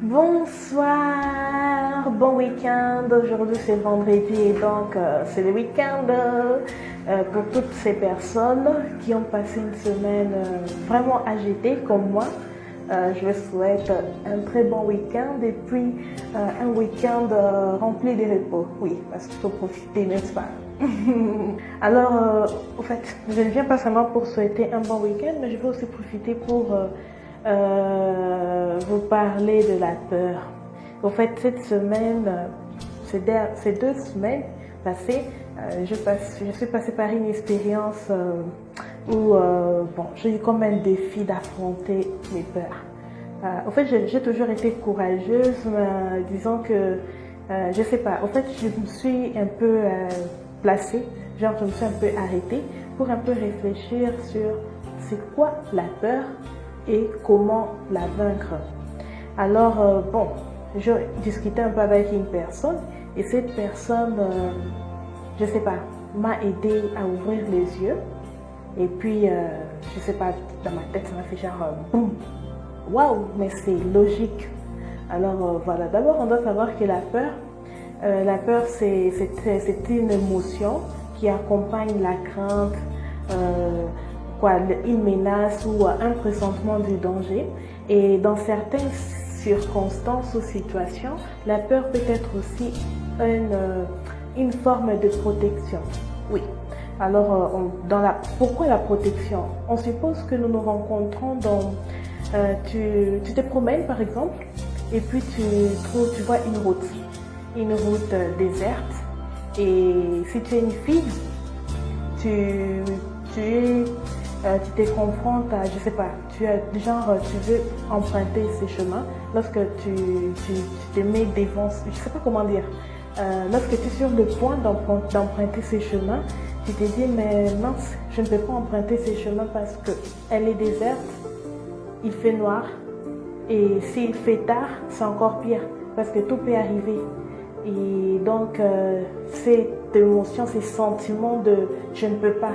Bonsoir, bon week-end. Aujourd'hui c'est vendredi et donc c'est le week-end pour toutes ces personnes qui ont passé une semaine vraiment agitée comme moi. Je vous souhaite un très bon week-end et puis un week-end rempli de repos. Oui, parce qu'il faut profiter, n'est-ce pas? Alors, au fait, je ne viens pas seulement pour souhaiter un bon week-end, mais je vais aussi profiter pour vous parler de la peur. Au fait, cette semaine, ces 2 semaines passées, je suis passée par une expérience où j'ai eu comme un défi d'affronter mes peurs. Au fait, j'ai toujours été courageuse, mais disons que, je sais pas, au fait, je me suis un peu placée, genre je me suis un peu arrêtée pour un peu réfléchir sur c'est quoi la peur et comment la vaincre. Alors, je discutais un peu avec une personne et cette personne, je sais pas, m'a aidé à ouvrir les yeux. Et puis, je sais pas, dans ma tête, ça m'a fait genre, boum, waouh, mais c'est logique. Alors, voilà, d'abord, on doit savoir que la peur, c'est une émotion qui accompagne la crainte, une menace ou un pressentement du danger. Et dans certaines circonstances ou situations, la peur peut être aussi une forme de protection. Oui. Alors, pourquoi la protection? On suppose que nous nous rencontrons tu te promènes par exemple, et puis tu vois une route déserte. Et si tu es une fille, tu te confrontes à, je sais pas, tu veux emprunter ces chemins. Lorsque tu te mets devant, je sais pas comment dire, lorsque tu es sur le point d'emprunter ces chemins, tu te dis, mais mince, je ne peux pas emprunter ces chemins parce qu'elle est déserte, il fait noir, et s'il fait tard, c'est encore pire, parce que tout peut arriver. Et donc, cette émotion, ces sentiments de je ne peux pas,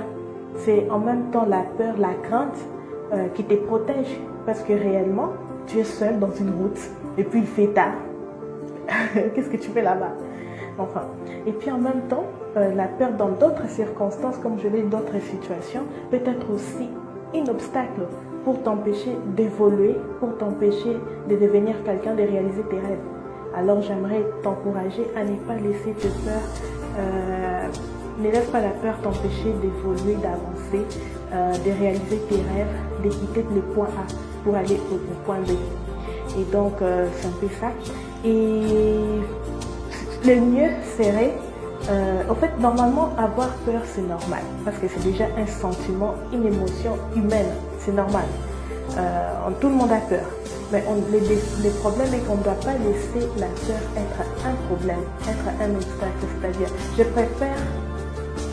c'est en même temps la peur, la crainte qui te protège, parce que réellement, tu es seul dans une route, et puis il fait tard. Qu'est-ce que tu fais là-bas? Enfin, et puis en même temps, la peur dans d'autres circonstances, comme je l'ai dit, d'autres situations, peut être aussi un obstacle pour t'empêcher d'évoluer, pour t'empêcher de devenir quelqu'un, de réaliser tes rêves. Alors j'aimerais t'encourager à ne pas laisser tes peurs, ne laisse pas la peur t'empêcher d'évoluer, d'avancer, de réaliser tes rêves, de quitter le point A pour aller au point B. Et donc c'est un peu ça. Et le mieux serait, en fait, normalement, avoir peur, c'est normal, parce que c'est déjà un sentiment, une émotion humaine, c'est normal. Tout le monde a peur, mais le problème est qu'on ne doit pas laisser la peur être un problème, être un obstacle, c'est-à-dire, je préfère,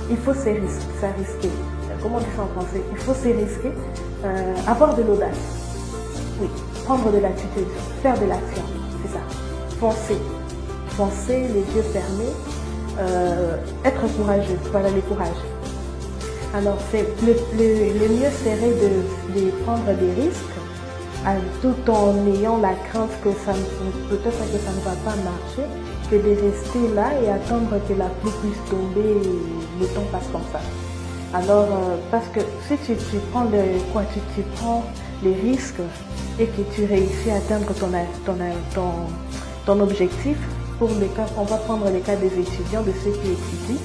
il faut s'arrisquer. Comment on dit ça en français? Il faut s'arrisquer, avoir de l'audace, oui, prendre de l'attitude, faire de l'action, c'est ça, foncer, les yeux fermés, être courageux, voilà le courage. Alors le mieux serait de prendre des risques tout en ayant la crainte que peut-être que ça ne va pas marcher, que de rester là et attendre que la pluie puisse tomber et le temps passe comme ça. Alors parce que si tu prends les risques et que tu réussis à atteindre ton objectif, pour le cas, on va prendre le cas des étudiants, de ceux qui étudient.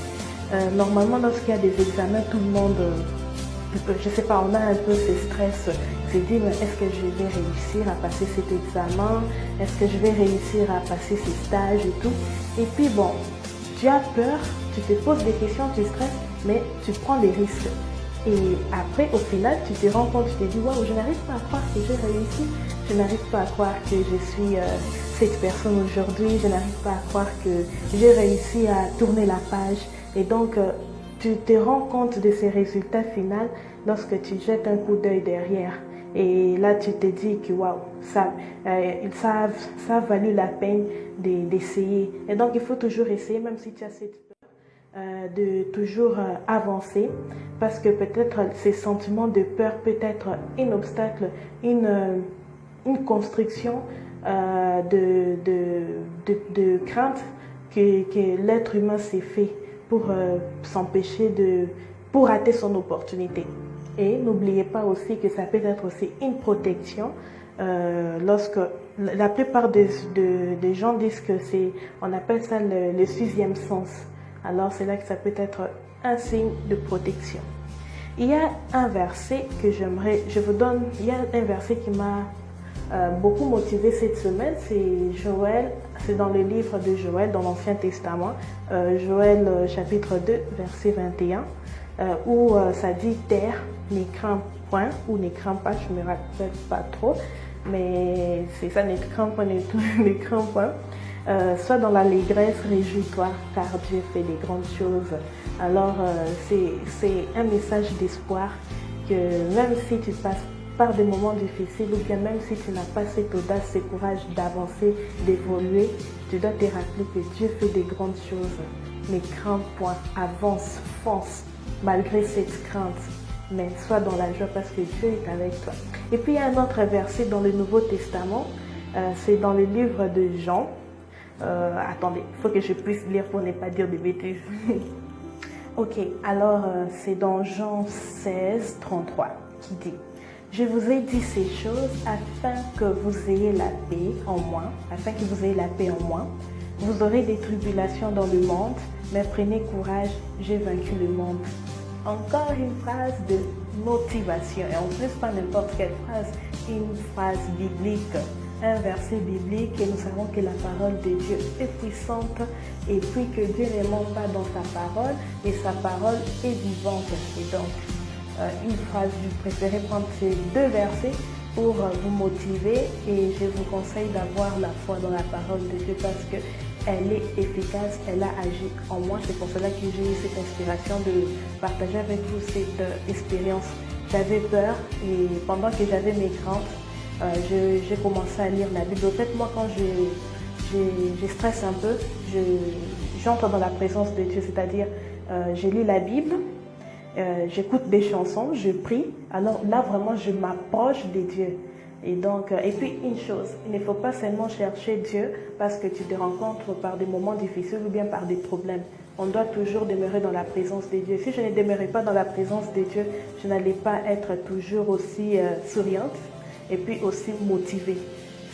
Normalement, lorsqu'il y a des examens, tout le monde, je sais pas, on a un peu ce stress, se dit, mais est-ce que je vais réussir à passer cet examen? Est-ce que je vais réussir à passer ces stages et tout? Et puis bon, tu as peur, tu te poses des questions, tu stresses, mais tu prends des risques. Et après, au final, tu te rends compte, tu te dis, waouh, je n'arrive pas à croire que j'ai réussi. Je n'arrive pas à croire que je suis cette personne aujourd'hui. Je n'arrive pas à croire que j'ai réussi à tourner la page. Et donc, tu te rends compte de ces résultats finaux lorsque tu jettes un coup d'œil derrière. Et là, tu te dis que waouh, ça a valu la peine d'essayer. Et donc, il faut toujours essayer, même si tu as cette peur. De toujours avancer, parce que peut-être ces sentiments de peur peut être un obstacle, une construction de crainte que l'être humain s'est fait pour pour rater son opportunité. Et n'oubliez pas aussi que ça peut être aussi une protection lorsque la plupart des gens disent que on appelle ça le sixième sens. Alors c'est là que ça peut être un signe de protection. Il y a un verset que il y a un verset qui m'a beaucoup motivé cette semaine, c'est dans le livre de Joël, dans l'Ancien Testament, Joël chapitre 2, verset 21, où ça dit « Terre, ne crains point » ou « ne crains pas », je ne me rappelle pas trop, mais c'est ça, « ne crains point », ne crains point. Sois dans l'allégresse, réjouis-toi, car Dieu fait des grandes choses. Alors, c'est un message d'espoir que même si tu passes par des moments difficiles ou bien même si tu n'as pas cette audace, ce courage d'avancer, d'évoluer, tu dois te rappeler que Dieu fait des grandes choses. Ne crains point, avance, fonce, malgré cette crainte. Mais sois dans la joie parce que Dieu est avec toi. Et puis il y a un autre verset dans le Nouveau Testament, c'est dans le livre de Jean. Attendez, il faut que je puisse lire pour ne pas dire de bêtises. Ok, alors c'est dans Jean 16, 33 qui dit « Je vous ai dit ces choses afin que vous ayez la paix en moi, afin que vous ayez la paix en moi. Vous aurez des tribulations dans le monde, mais prenez courage, j'ai vaincu le monde. » Encore une phrase de motivation, et en plus pas n'importe quelle phrase, une phrase biblique. Un verset biblique et nous savons que la parole de Dieu est puissante et puis que Dieu ne ment pas dans sa parole et sa parole est vivante. Et donc, une phrase, je préférais prendre ces deux versets pour vous motiver et je vous conseille d'avoir la foi dans la parole de Dieu parce qu'elle est efficace, elle a agi en moi. C'est pour cela que j'ai eu cette inspiration de partager avec vous cette expérience. J'avais peur et pendant que j'avais mes craintes, j'ai commencé à lire la Bible. En fait, moi, quand je stresse un peu, j'entre dans la présence de Dieu, c'est-à-dire je lis la Bible, j'écoute des chansons, je prie. Alors là, vraiment, je m'approche de Dieu. Et donc, et puis une chose, il ne faut pas seulement chercher Dieu parce que tu te rencontres par des moments difficiles ou bien par des problèmes. On doit toujours demeurer dans la présence de Dieu. Si je ne demeurais pas dans la présence de Dieu, je n'allais pas être toujours aussi souriante et puis aussi motivée.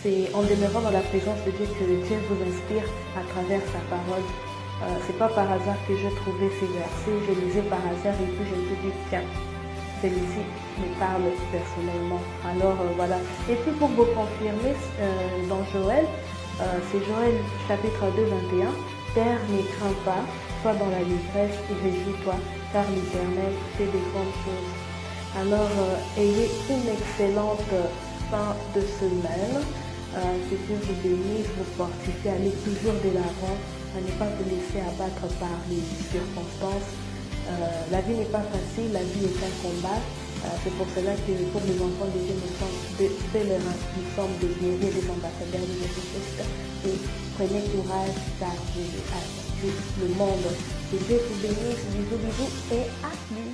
C'est en demeurant dans la présence de Dieu que Dieu vous inspire à travers sa parole. C'est pas par hasard que j'ai trouvé ces versets, je lisais par hasard et puis je me suis dit, tiens, celui-ci me parle personnellement. Alors voilà. Et puis pour vous confirmer, dans Joël, c'est Joël chapitre 2, 21, « Terre, ne crains pas, sois dans la détresse et réjouis-toi, car l'Éternel fait des grandes choses. » Alors, ayez une excellente fin de semaine. Que Dieu vous bénisse, vous fortifie, allez toujours de l'avant, à ne pas vous laisser abattre par les circonstances. La vie n'est pas facile, la vie est un combat. C'est pour cela que pour les enfants de Dieu, nous sommes des guerriers, des ambassadeurs de Jésus-Christ. Et prenez courage car Jésus a vaincu le monde. Que Dieu vous bénisse, bisous, bisous et à plus.